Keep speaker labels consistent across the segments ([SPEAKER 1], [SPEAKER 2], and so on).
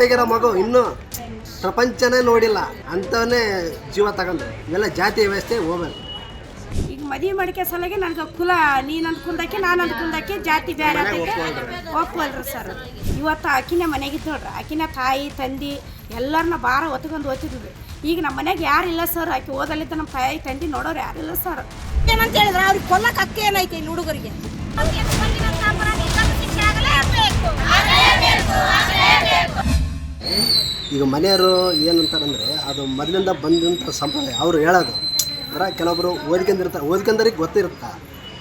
[SPEAKER 1] ಹೊಟ್ಟೆಗಿರೋ ಮಗು ಇನ್ನೂ ಪ್ರಪಂಚನೇ ನೋಡಿಲ್ಲ ಅಂಥವನ್ನೇ ಜೀವ ತಗೊಂಡು ಇವೆಲ್ಲ ಜಾತಿ ವ್ಯವಸ್ಥೆ ಹೋಗಬೇಕು.
[SPEAKER 2] ಈಗ ಮದುವೆ ಮಾಡಿಕೆ ಸಲಗೆ ನನಗೆ ಕುಲ ನೀನು ಅಂದ್ಕೊಂಡಕ್ಕೆ ನಾನು ಅಂದ್ಕೊಂಡಕ್ಕೆ ಜಾತಿ ಬೇರೆ ಒಪ್ಪಲ್ರಿ ಸರ್. ಇವತ್ತು ಆಕಿನೇ ಮನೆಗಿದ್ದು ನೋಡ್ರಿ, ಆಕಿನ ತಾಯಿ ತಂದೆ ಎಲ್ಲರನ್ನ ಭಾರ ಒತ್ಕೊಂಡು ಓದ್ತಿದ್ವಿ. ಈಗ ನಮ್ಮ ಮನೆಗೆ ಯಾರಿಲ್ಲ ಸರ್, ಆಕೆ ಓದಲಿದ್ದ ನಮ್ಮ ತಾಯಿ ತಂದೆ ನೋಡೋರು ಯಾರಿಲ್ಲ ಸರ್.
[SPEAKER 3] ಏನಂತ ಹೇಳಿದ್ರೆ ಅವ್ರಿಗೆ ಕೊಲ್ಲಕ್ಕೆ ಹಕ್ಕ ಏನೈತೆ ಇಲ್ಲಿ ಹುಡುಗರಿಗೆ?
[SPEAKER 1] ಈಗ ಮನೆಯವರು ಏನಂತಾರಂದರೆ ಅದು ಮೊದಲಿಂದ ಬಂದಂಥ ಸಂಪ್ರದಾಯ ಅವರು ಹೇಳೋದು. ಅಂದ್ರೆ ಕೆಲವೊಬ್ಬರು ಓದ್ಕೊಂಡರಿಗೆ ಗೊತ್ತಿರುತ್ತೆ,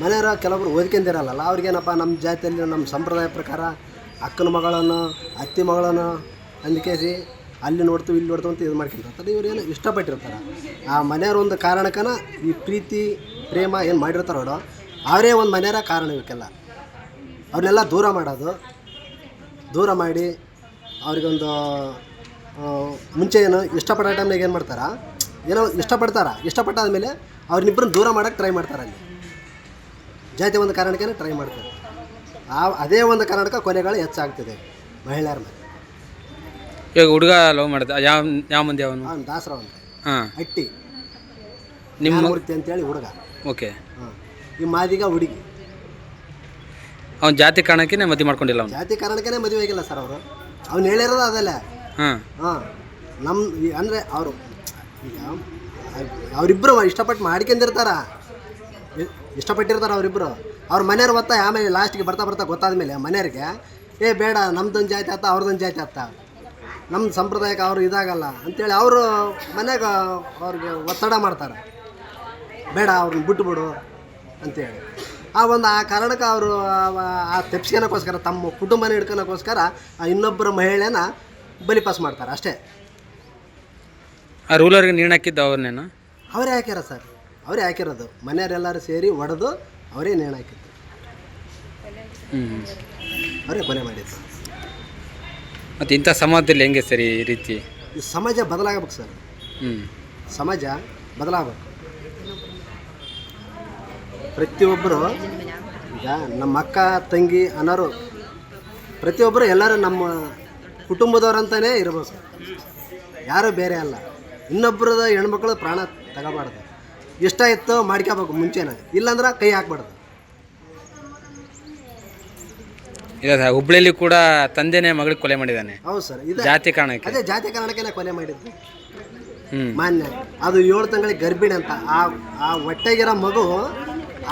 [SPEAKER 1] ಮನೆಯವರು ಕೆಲವೊಬ್ರು ಓದ್ಕೊಂಡಿರಲ್ಲ. ಅವ್ರಿಗೇನಪ್ಪ ನಮ್ಮ ಜಾತಿಯಲ್ಲಿ ನಮ್ಮ ಸಂಪ್ರದಾಯ ಪ್ರಕಾರ ಅಕ್ಕನ ಮಗಳನ್ನು ಅತ್ತಿ ಮಗಳನ್ನು ಅಂದ್ಕೇಸಿ ಅಲ್ಲಿ ನೋಡ್ತೀವಿ ಇಲ್ಲಿ ನೋಡ್ತೀವಿ ಅಂತ ಇದು ಮಾಡ್ಕೊಂಡಿರ್ತಾರೆ. ಇವ್ರೇನು ಇಷ್ಟಪಟ್ಟಿರ್ತಾರೆ ಆ ಮನೆಯವ್ರ ಒಂದು ಕಾರಣಕ್ಕನ ಈ ಪ್ರೀತಿ ಪ್ರೇಮ ಏನು ಮಾಡಿರ್ತಾರೆ ನೋಡೋ ಅವರೇ ಒಂದು ಮನೆಯವರ ಕಾರಣ. ಇವಕ್ಕೆಲ್ಲ ಅವ್ರನ್ನೆಲ್ಲ ದೂರ ಮಾಡಿ ಅವ್ರಿಗೊಂದು ಮುಂಚೆ ಏನು ಇಷ್ಟಪಡೋ ಟೈಮ್ನಾಗ ಏನು ಮಾಡ್ತಾರೆ, ಏನೋ ಇಷ್ಟಪಟ್ಟಾದ್ಮೇಲೆ ಅವ್ರನ್ನಿಬ್ಬರನ್ನ ದೂರ ಮಾಡೋಕ್ಕೆ ಟ್ರೈ ಮಾಡ್ತಾರೆ. ಅಲ್ಲಿ ಜಾತಿ ಒಂದು ಕಾರಣಕ್ಕೇ ಟ್ರೈ ಮಾಡ್ತಾರೆ. ಅದೇ ಒಂದು ಕಾರಣಕ್ಕೆ ಕೊಲೆಗಳು ಹೆಚ್ಚಾಗ್ತಿದೆ ಮಹಿಳೆಯರ ಮೇಲೆ.
[SPEAKER 4] ಈಗ ಹುಡುಗ ಲವ್ ಮಾಡಿದ ಯಾವ ಮಂದಿ ಅವನು?
[SPEAKER 1] ಅವ್ನು ದಾಸರಾವ್ ಅಂತ ಅಟ್ಟಿ
[SPEAKER 4] ನಿಮ್ಮ
[SPEAKER 1] ಮೂರ್ತಿ ಅಂತೇಳಿ ಹುಡುಗ.
[SPEAKER 4] ಓಕೆ.
[SPEAKER 1] ಈ ಮಾದಿಗ ಹುಡುಗಿ
[SPEAKER 4] ಅವ್ನು ಜಾತಿ ಕಾರಣಕ್ಕೆ ಮದುವೆ ಮಾಡ್ಕೊಂಡಿಲ್ಲ. ಅವನು
[SPEAKER 1] ಜಾತಿ ಕಾರಣಕ್ಕೇ ಮದುವೆ ಆಗಿಲ್ಲ ಸರ್. ಅವ್ನು ಹೇಳಿರೋದು ಅದಲ್ಲ. ನಮ್ಮ ಅಂದರೆ ಅವರು ಈಗ ಅವರಿಬ್ಬರು ಇಷ್ಟಪಟ್ಟು ಇಷ್ಟಪಟ್ಟಿರ್ತಾರೆ ಅವರಿಬ್ಬರು. ಅವ್ರ ಮನೆಯವ್ರು ಆಮೇಲೆ ಲಾಸ್ಟಿಗೆ ಬರ್ತಾ ಗೊತ್ತಾದ್ಮೇಲೆ ಮನೆಯವ್ರಿಗೆ ಬೇಡ ನಮ್ದೊಂದು ಜಾತಿ ಆತ ಅವ್ರದ್ದೊಂದು ಜಾತಿ ಆತ, ನಮ್ಮ ಸಂಪ್ರದಾಯಕ್ಕೆ ಅವರು ಇದಾಗಲ್ಲ ಅಂಥೇಳಿ ಅವರು ಮನೆಗೆ ಅವ್ರಿಗೆ ಒತ್ತಡ ಮಾಡ್ತಾರೆ, ಬೇಡ ಅವ್ರನ್ನ ಬಿಟ್ಟುಬಿಡು ಅಂತೇಳಿ. ಆ ಕಾರಣಕ್ಕೆ ಅವರು ಆ ತೆಪ್ಸ್ಕೊಳಕ್ಕೋಸ್ಕರ ತಮ್ಮ ಕುಟುಂಬನ ಹಿಡ್ಕೊಳಕ್ಕೋಸ್ಕರ ಇನ್ನೊಬ್ಬರ ಮಹಿಳೆನ ಬಲಿಪಾಸ್ ಮಾಡ್ತಾರೆ ಅಷ್ಟೇ.
[SPEAKER 4] ಆ ರೂಲರ್ಗೆ ನೀರು ಹಾಕಿದ್ದು ಅವ್ರನ್ನೇನು?
[SPEAKER 1] ಅವರೇ ಹಾಕ್ಯಾರ ಸರ್, ಅವರೇ ಹಾಕಿರೋದು. ಮನೆಯವರೆಲ್ಲರೂ ಸೇರಿ ಹೊಡೆದು ಅವರೇ ನೇಣು ಹಾಕಿದ್ದು, ಅವರೇ ಕೊಲೆ ಮಾಡಿದ್ದು.
[SPEAKER 4] ಮತ್ತು ಇಂಥ ಸಮಾಜದಲ್ಲಿ ಹೆಂಗೆ ಸರ್ ಈ ರೀತಿ?
[SPEAKER 1] ಈ ಸಮಾಜ ಬದಲಾಗಬೇಕು ಸರ್. ಸಮಾಜ ಬದಲಾಗಬೇಕು. ಪ್ರತಿಯೊಬ್ಬರು ಈಗ ನಮ್ಮ ಅಕ್ಕ ತಂಗಿ ಅನ್ನೋರು ಪ್ರತಿಯೊಬ್ಬರು ಎಲ್ಲರೂ ನಮ್ಮ ಕುಟುಂಬದವ್ರಂತಲೇ ಇರಬೇಕು, ಯಾರೂ ಬೇರೆ ಅಲ್ಲ. ಇನ್ನೊಬ್ಬರದ ಹೆಣ್ಮಕ್ಳು ಪ್ರಾಣ ತಗೋಬಾರ್ದು. ಇಷ್ಟ ಇತ್ತು ಮಾಡ್ಕೋಬೇಕು ಮುಂಚೆನೇ, ಇಲ್ಲಾಂದ್ರೆ ಕೈ ಹಾಕ್ಬಾರ್ದು.
[SPEAKER 4] ಇಲ್ಲ ಸರ್, ಹುಬ್ಳಿಯಲ್ಲಿ ಕೂಡ ತಂದೆನೇ ಮಗಳಿಗೆ ಕೊಲೆ ಮಾಡಿದ್ದಾನೆ.
[SPEAKER 1] ಹೌದು ಸರ್, ಇದು
[SPEAKER 4] ಜಾತಿ ಕಾರಣಕ್ಕೆ.
[SPEAKER 1] ಅದೇ ಜಾತಿ ಕಾರಣಕ್ಕೆ ಕೊಲೆ ಮಾಡಿದ್ದು ಮಾನ್ಯ. ಅದು 7 ತಿಂಗಳಿಗೆ ಗರ್ಭಿಣಿ ಅಂತ. ಆ ಹೊಟ್ಟೆಗಿರೋ ಮಗು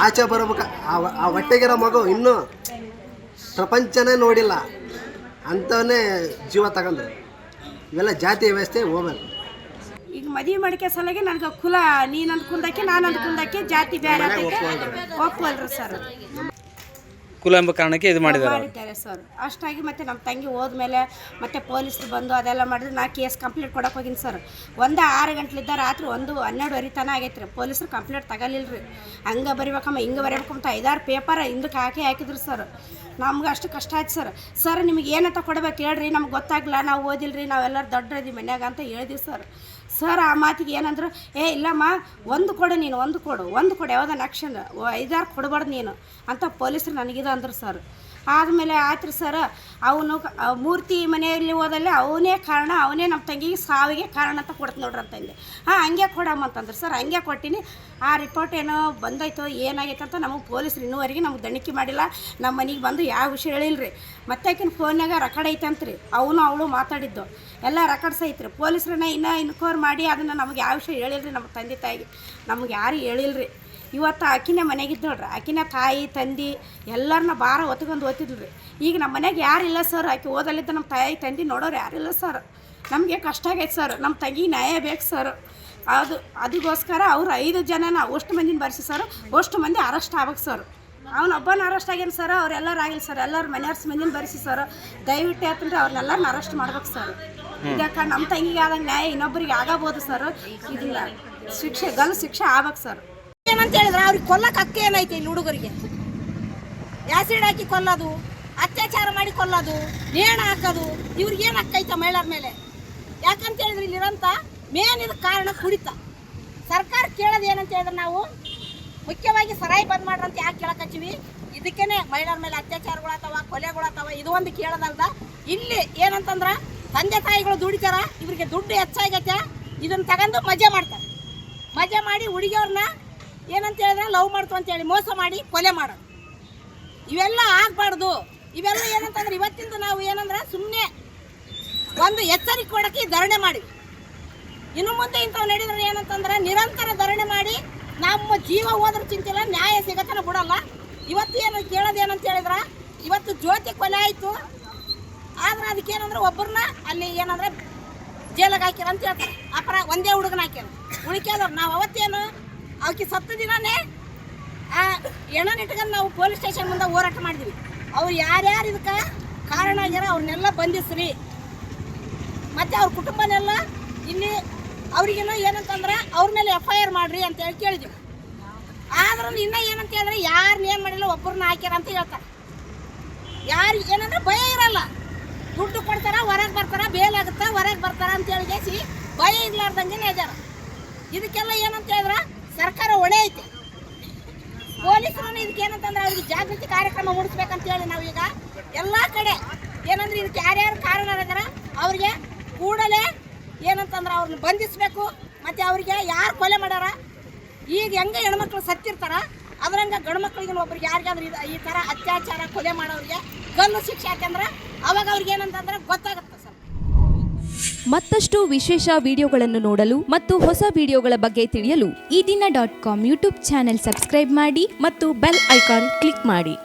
[SPEAKER 1] ಆಚೆ ಬರ್ಬೇಕು. ಆ ಹೊಟ್ಟೆಗಿರೋ ಮಗು ಇನ್ನೂ ಪ್ರಪಂಚನೇ ನೋಡಿಲ್ಲ ಅಂಥವನ್ನೇ ಜೀವ ತಗೊಂಡು ಇವೆಲ್ಲ ಜಾತಿ ವ್ಯವಸ್ಥೆ ಹೋಗಬೇಕು.
[SPEAKER 2] ಈಗ ಮದುವೆ ಮಾಡಿಕೆ ಸಲಗೆ ನನಗೆ ಕುಲ ನೀನು ಅಂದ್ಕೊಂಡಕ್ಕೆ ನಾನು ಅಂದ್ಕೊಂಡಕ್ಕೆ ಜಾತಿ ಬೇರೆ ಒಪ್ಪಲ್ರಿ ಸರ್.
[SPEAKER 4] ಕುಲ ಎಂಬ ಕಾರಣಕ್ಕೆ ಇದು
[SPEAKER 2] ಮಾಡಿದ್ದಾರೆ ಸರ್. ಅಷ್ಟಾಗಿ ಮತ್ತೆ ನಮ್ಮ ತಂಗಿ ಹೋದ್ಮೇಲೆ ಮತ್ತೆ ಪೊಲೀಸರು ಬಂದು ಅದೆಲ್ಲ ಮಾಡಿದ್ರೆ ನಾ ಕೇಸ್ ಕಂಪ್ಲೇಂಟ್ ಕೊಡಕ್ಕೆ ಹೋಗಿನಿ ಸರ್. 6 ಗಂಟ್ಲಿದ್ದ ರಾತ್ರಿ 12:30 ತನ ಆಗೈತೆ ರೀ. ಪೊಲೀಸರು ಕಂಪ್ಲೇಂಟ್ ತಗೊಲಿಲ್ಲ. ಹಂಗೆ ಬರಿಬೇಕಮ್ಮ ಹಿಂಗೆ ಬರಿಬೇಕಂತ 5-6 ಪೇಪರ್ ಹಿಂದಕ್ಕೆ ಹಾಕಿದ್ರು ಸರ್. ನಮ್ಗೆ ಅಷ್ಟು ಕಷ್ಟ ಆಯ್ತು ಸರ್. ಸರ್ ನಿಮಗೆ ಏನಂತ ಕೊಡ್ಬೇಕು ಹೇಳ್ರಿ, ನಮ್ಗೆ ಗೊತ್ತಾಗಲ್ಲ, ನಾವು ಓದಿಲ್ರಿ, ನಾವೆಲ್ಲರೂ ದೊಡ್ಡರಿದ್ದೀವಿ ಮನ್ಯಾಗ ಅಂತ ಹೇಳಿದ್ವಿ ಸರ್. ಸರ್ ಆ ಮಾತಿಗೆ ಏನಂದ್ರು, ಇಲ್ಲಮ್ಮ ಒಂದು ಕೊಡು ನೀನು, ಒಂದು ಕೊಡು ಯಾವುದನ್ನ ಆಕ್ಷನ್ 5-6 ಕೊಡಬಾರ್ದು ನೀನು ಅಂತ ಪೊಲೀಸರು ನನಗಿದು ಅಂದರು ಸರ್. ಆದಮೇಲೆ ಆಯ್ತು ಸರ್, ಅವನು ಮೂರ್ತಿ ಮನೆಯಲ್ಲಿ ಹೋದಲ್ಲಿ ಅವನೇ ನಮ್ಮ ತಂಗಿಗೆ ಸಾವಿಗೆ ಕಾರಣ ಅಂತ ಕೊಡ್ತು ನೋಡ್ರಿ ಅಂತಂದೆ. ಹಂಗೆ ಕೊಡಮ್ಮ ಅಂತಂದ್ರೆ ಸರ್. ಹಂಗೆ ಕೊಟ್ಟಿನಿ. ಆ ರಿಪೋರ್ಟ್ ಏನೋ ಬಂದೈತೋ ಏನಾಗೈತೆ ಅಂತ ನಮಗೆ ಪೊಲೀಸರು ಇನ್ನೂವರೆಗೆ ನಮ್ಗೆ ದಣಿಕೆ ಮಾಡಿಲ್ಲ. ನಮ್ಮ ಮನೆಗೆ ಬಂದು ಯಾವ ವಿಷಯ ಹೇಳಿಲ್ರಿ. ಮತ್ತೆ ಆಕಿನ ಫೋನ್ಯಾಗ ರೆಕಾರ್ಡ್ ಐತೆ ಅಂತ್ರಿ, ಅವಳು ಮಾತಾಡಿದ್ದು ಎಲ್ಲ ರೆಕಾರ್ಡ್ಸ್ ಐತ್ರಿ. ಪೊಲೀಸರನ್ನ ಇನ್ನೂ ಇನ್ಕ್ವೈರ್ ಮಾಡಿ ಅದನ್ನು ನಮಗೆ ಯಾವ ವಿಷಯ ಹೇಳಿಲ್ರಿ. ನಮ್ಮ ತಂದೆ ತಾಯಿಗೆ ನಮ್ಗೆ ಯಾರು ಹೇಳಿಲ್ರಿ. ಇವತ್ತು ಆಕಿನೇ ಮನೆಗಿದ್ದು ನೋಡ್ರಿ, ಆಕಿನ ತಾಯಿ ತಂದೆ ಎಲ್ಲರನ್ನ ಭಾರ ಒತ್ಕೊಂಡು ಓದ್ತಿದ್ವಿ. ಈಗ ನಮ್ಮ ಮನೆಗೆ ಯಾರಿಲ್ಲ ಸರ್. ಆಕೆ ಓದಲಿದ್ದ ನಮ್ಮ ತಾಯಿ ತಂದೆ ನೋಡೋರು ಯಾರಿಲ್ಲ ಸರ್. ನಮಗೆ ಕಷ್ಟ ಆಗೈತೆ ಸರ್. ನಮ್ಮ ತಂಗಿಗೆ ನ್ಯಾಯ ಬೇಕು ಸರ್. ಅದಕ್ಕೋಸ್ಕರ ಅವ್ರು 5 ಜನನ ಅಷ್ಟು ಮಂದಿನ ಬರ್ಸಿ ಸರ್, ಅಷ್ಟು ಮಂದಿ ಅರೆಸ್ಟ್ ಆಗ್ಬೇಕು ಸರ್. ಅವನೊಬ್ಬನ ಅರೆಸ್ಟ್ ಆಗ್ಯಾನ ಸರ್, ಅವರೆಲ್ಲರೂ ಆಗಿಲ್ಲ ಸರ್. ಎಲ್ಲರೂ ಮನೆಯವ್ರ ಮಂದಿನ ಬರ್ಸಿ ಸರ್. ದಯವಿಟ್ಟು ಯಾಕಂದ್ರೆ ಅವ್ರನ್ನೆಲ್ಲರನ್ನ ಅರೆಸ್ಟ್ ಮಾಡ್ಬೇಕು ಸರ್. ಇದಕ್ಕೆ ನಮ್ಮ ತಂಗಿಗೆ ಆದಂಗೆ ನ್ಯಾಯ ಇನ್ನೊಬ್ಬರಿಗೆ ಆಗಬೋದು ಸರ್. ಇದಿಲ್ಲ ಶಿಕ್ಷೆ ಆಗ್ಬೇಕು ಸರ್.
[SPEAKER 3] ಏನಂತ ಹೇಳಿದ್ರೆ ಅವ್ರಿಗೆ ಕೊಲ್ಲಕ್ಕೆ ಹಕ್ಕ ಏನೈತೆ ಇಲ್ಲಿ ಹುಡುಗರಿಗೆ? ಆ್ಯಸಿಡ್ ಹಾಕಿ ಕೊಲ್ಲೋದು, ಅತ್ಯಾಚಾರ ಮಾಡಿ ಕೊಲ್ಲೋದು, ನೇಣು ಹಾಕೋದು, ಇವ್ರಿಗೆ ಏನು ಹಕ್ಕೈತೆ ಮಹಿಳೆಯರ ಮೇಲೆ? ಯಾಕಂತ ಹೇಳಿದ್ರೆ ಇಲ್ಲಿರೋಂಥ ಮೇನ್ ಇದು ಕಾರಣ ಕುಡಿತ. ಸರ್ಕಾರ ಕೇಳೋದು ಏನಂತ ಹೇಳಿದ್ರೆ ನಾವು ಮುಖ್ಯವಾಗಿ ಸರಾಯಿ ಬಂದ್ ಮಾಡ್ರಂತ ಯಾಕೆ ಕೇಳಕ್ಕೆ ಹಚ್ಚಿವಿ? ಇದಕ್ಕೇನೆ ಮಹಿಳೆಯರ ಮೇಲೆ ಅತ್ಯಾಚಾರಗಳಾಗ್ತಾವ, ಕೊಲೆಗಳಾಗ್ತಾವ. ಇದು ಒಂದು ಕೇಳೋದಲ್ದ. ಇಲ್ಲಿ ಏನಂತಂದ್ರೆ ತಂದೆ ತಾಯಿಗಳು ದುಡಿತಾರ, ಇವರಿಗೆ ದುಡ್ಡು ಹೆಚ್ಚಾಗೈತೆ, ಇದನ್ನು ತಗೊಂಡು ಮಜಾ ಮಾಡ್ತಾರೆ. ಮಜಾ ಮಾಡಿ ಹುಡುಗಿಯವ್ರನ್ನ ಏನಂತ ಹೇಳಿದ್ರೆ ಲವ್ ಮಾಡ್ತು ಅಂತೇಳಿ ಮೋಸ ಮಾಡಿ ಕೊಲೆ ಮಾಡೋದು. ಇವೆಲ್ಲ ಆಗಬಾರ್ದು. ಇವೆಲ್ಲ ಏನಂತಂದ್ರೆ ಇವತ್ತಿಂದ ನಾವು ಏನಂದ್ರೆ ಸುಮ್ಮನೆ ಒಂದು ಎಚ್ಚರಿಕೆ ಕೊಡೋಕ್ಕೆ ಧರಣಿ ಮಾಡಿವಿ. ಇನ್ನು ಮುಂದೆ ಇಂಥವು ನಡೆದ್ರೆ ಏನಂತಂದ್ರೆ ನಿರಂತರ ಧರಣಿ ಮಾಡಿ ನಮ್ಮ ಜೀವ ಹೋದ್ರೆ ಚಿಂತಿಲ್ಲ, ನ್ಯಾಯ ಸಿಗತ್ತನ ಬಿಡಲ್ಲ. ಇವತ್ತು ಏನು ಕೇಳೋದೇನಂತ ಹೇಳಿದ್ರೆ, ಇವತ್ತು ಜ್ಯೋತಿ ಕೊಲೆ ಆಯಿತು, ಆದ್ರೆ ಅದಕ್ಕೇನಂದ್ರೆ ಒಬ್ಬರನ್ನ ಅಲ್ಲಿ ಏನಂದ್ರೆ ಜೈಲಿಗೆ ಹಾಕ್ಯಾರ ಅಂತ ಹೇಳ್ತಾರೆ. ಅಪರ ಒಂದೇ ಹುಡುಗನ ಹಾಕ್ಯಾರ, ಉಳಿಕ್ಯಾದವ್ರು ನಾವು ಅವತ್ತೇನು ಅವಕ್ಕೆ ಸತ್ತು ದಿನನೇ ಆ ಹೆಣ್ಣನ್ನು ಇಟ್ಕೊಂಡು ನಾವು ಪೊಲೀಸ್ ಸ್ಟೇಷನ್ ಮುಂದೆ ಹೋರಾಟ ಮಾಡಿದ್ವಿ. ಅವ್ರು ಯಾರ್ಯಾರು ಇದಕ್ಕೆ ಕಾರಣ ಆಗ್ಯಾರ ಅವ್ರನ್ನೆಲ್ಲ ಬಂಧಿಸ್ರಿ, ಮತ್ತು ಅವ್ರ ಕುಟುಂಬನೆಲ್ಲ ಇಲ್ಲಿ ಅವ್ರಿಗೇನೋ ಏನಂತಂದ್ರೆ ಅವ್ರ ಮೇಲೆ FIR ಮಾಡಿರಿ ಅಂತೇಳಿ ಕೇಳಿದ್ವಿ. ಆದ್ರೂ ಇನ್ನೂ ಏನಂತ ಹೇಳಿದ್ರೆ ಯಾರನ್ನ ಏನು ಮಾಡಿಲ್ಲ, ಒಬ್ಬರನ್ನ ಹಾಕ್ಯಾರ ಅಂತ ಹೇಳ್ತಾರೆ. ಯಾರಿಗೆ ಏನಂದ್ರೆ ಭಯ ಇರಲ್ಲ, ದುಡ್ಡು ಕೊಡ್ತಾರ, ಹೊರಗೆ ಬರ್ತಾರ, ಬೇಲ್ ಆಗುತ್ತಾ, ಹೊರಗೆ ಬರ್ತಾರ ಅಂತ ಹೇಳಿ ಭಯ ಇರ್ಲಾರ್ದಂಗೆ ಇದಾರ. ಇದಕ್ಕೆಲ್ಲ ಏನಂತ ಹೇಳಿದ್ರೆ ಸರ್ಕಾರ ಹೊಣೆ ಐತೆ. ಪೊಲೀಸರು ಇದಕ್ಕೆ ಏನಂತಂದ್ರೆ ಅವ್ರಿಗೆ ಜಾಗೃತಿ ಕಾರ್ಯಕ್ರಮ ಮೂಡಿಸ್ಬೇಕಂತ ಹೇಳಿ ನಾವೀಗ ಎಲ್ಲ ಕಡೆ ಏನಂದ್ರೆ ಇದಕ್ಕೆ ಯಾರ್ಯಾರು ಕಾರಣ ಆಗಿದಾರ ಅವ್ರಿಗೆ ಕೂಡಲೇ ಏನಂತಂದ್ರೆ ಅವ್ರನ್ನ ಬಂಧಿಸಬೇಕು. ಮತ್ತು ಅವ್ರಿಗೆ ಯಾರು ಕೊಲೆ ಮಾಡ್ಯಾರ, ಈಗ ಹೆಂಗೆ ಹೆಣ್ಮಕ್ಳು ಸತ್ತಿರ್ತಾರ ಅದ್ರಂಗೆ ಗಂಡು ಮಕ್ಳಿಗೆ ಒಬ್ರಿಗೆ ಯಾರಿಗಾದ್ರೂ ಈ ಥರ ಅತ್ಯಾಚಾರ ಕೊಲೆ ಮಾಡೋರಿಗೆ ಗಲ್ಲು ಶಿಕ್ಷೆ ಯಾಕೆಂದ್ರೆ ಅವಾಗ ಅವ್ರಿಗೆ ಏನಂತಂದ್ರೆ ಗೊತ್ತಾಗುತ್ತೆ ಸರ್.
[SPEAKER 5] ಮತ್ತಷ್ಟು ವಿಶೇಷ ವಿಡಿಯೋಗಳನ್ನು ನೋಡಲು ಮತ್ತು ಹೊಸ ವಿಡಿಯೋಗಳ ಬಗ್ಗೆ ತಿಳಿಯಲು
[SPEAKER 6] ಈ ದಿನ .com ಯೂಟ್ಯೂಬ್ ಚಾನೆಲ್ ಸಬ್ಸ್ಕ್ರೈಬ್ ಮಾಡಿ ಮತ್ತು ಬೆಲ್ ಐಕಾನ್ ಕ್ಲಿಕ್ ಮಾಡಿ.